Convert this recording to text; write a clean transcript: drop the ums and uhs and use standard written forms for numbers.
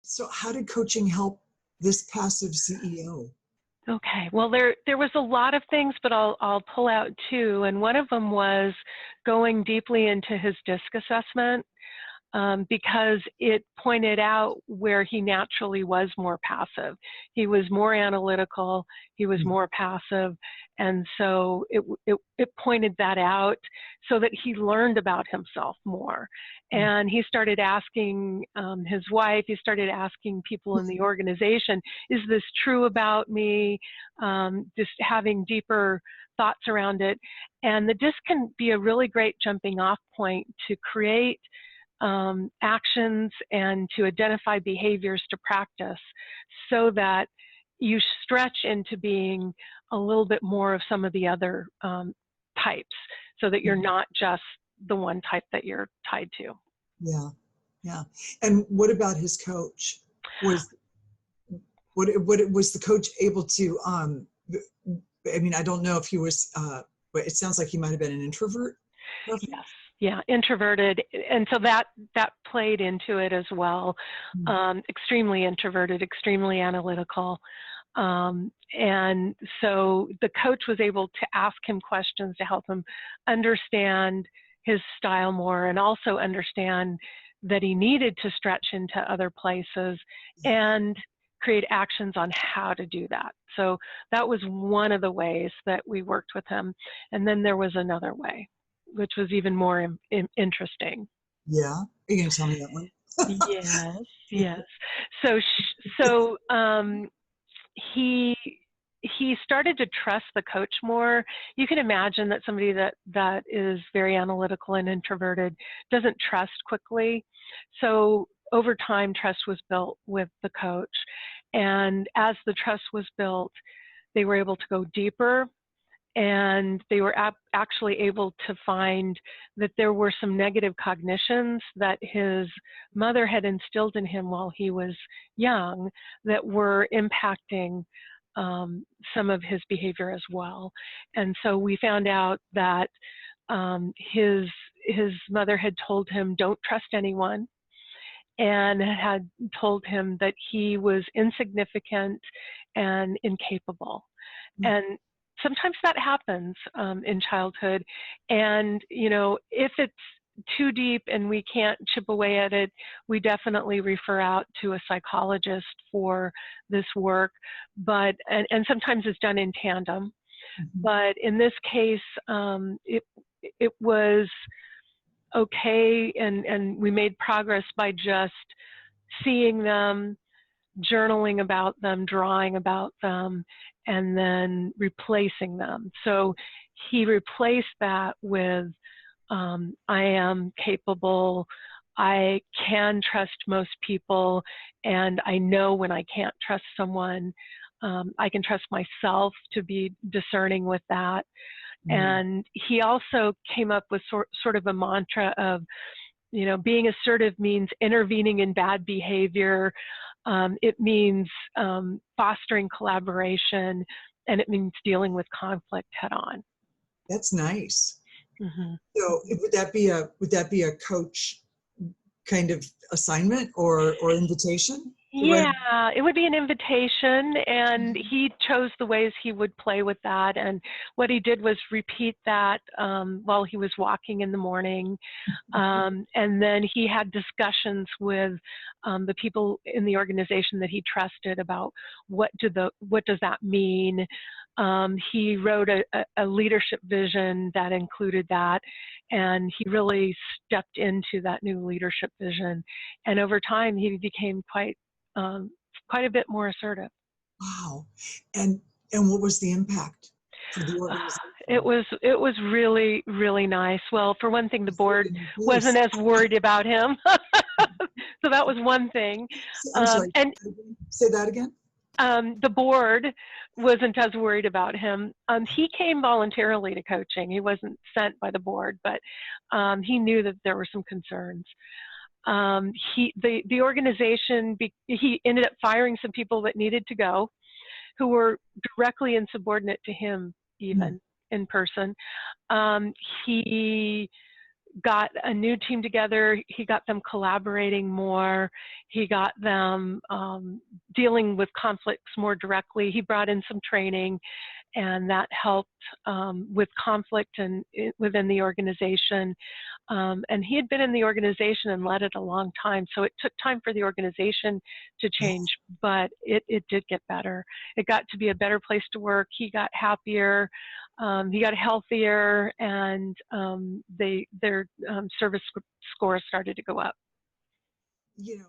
So how did coaching help this passive CEO? Okay, well, there was a lot of things, but I'll pull out two, and one of them was going deeply into his DISC assessment, because it pointed out where he naturally was more passive. He was more analytical, he was more passive, and so it pointed that out so that he learned about himself more. And he started asking his wife, he started asking people in the organization, is this true about me? Just having deeper thoughts around it. And the DISC can be a really great jumping off point to create actions and to identify behaviors to practice so that you stretch into being a little bit more of some of the other types so that you're not just the one type that you're tied to. Yeah, yeah. And what about his coach? Was the coach able to, I mean, I don't know if he was, but it sounds like he might have been an introvert. Yes. Yeah, introverted, and so that played into it as well. Extremely introverted, extremely analytical, and so the coach was able to ask him questions to help him understand his style more, and also understand that he needed to stretch into other places and create actions on how to do that. So that was one of the ways that we worked with him, and then there was another way, which was even more interesting. Yeah, are you going to tell me that one? Yes, yes. So he started to trust the coach more. You can imagine that somebody that is very analytical and introverted doesn't trust quickly. So over time, trust was built with the coach, and as the trust was built, they were able to go deeper. And they were actually able to find that there were some negative cognitions that his mother had instilled in him while he was young that were impacting some of his behavior as well. And so we found out that his mother had told him, don't trust anyone, and had told him that he was insignificant and incapable. And sometimes that happens in childhood, and if it's too deep and we can't chip away at it, we definitely refer out to a psychologist for this work. But and sometimes it's done in tandem. But in this case, it was okay, and we made progress by just seeing them, journaling about them, drawing about them, and then replacing them. So he replaced that with, I am capable, I can trust most people, and I know when I can't trust someone. I can trust myself to be discerning with that. And he also came up with sort of a mantra of, being assertive means intervening in bad behavior. It means fostering collaboration, and it means dealing with conflict head on. That's nice. So would that be a coach kind of assignment or invitation? Yeah, it would be an invitation, and he chose the ways he would play with that. And what he did was repeat that while he was walking in the morning. And then he had discussions with the people in the organization that he trusted about what does that mean. He wrote a leadership vision that included that, and he really stepped into that new leadership vision. And over time, he became quite a bit more assertive. Wow. And what was the impact for the organization? It was really, really nice. Well, for one thing, the board wasn't as worried about him. So that was one thing. I'm sorry, and say that again? The board wasn't as worried about him. He came voluntarily to coaching. He wasn't sent by the board, but he knew that there were some concerns. The organization, he ended up firing some people that needed to go, who were directly insubordinate to him, even in person. He got a new team together. He got them collaborating more. He got them dealing with conflicts more directly. He brought in some training, and that helped with conflict and within the organization. And he had been in the organization and led it a long time, so it took time for the organization to change, but it did get better. It got to be a better place to work. He got happier. He got healthier, and their service scores started to go up. You know,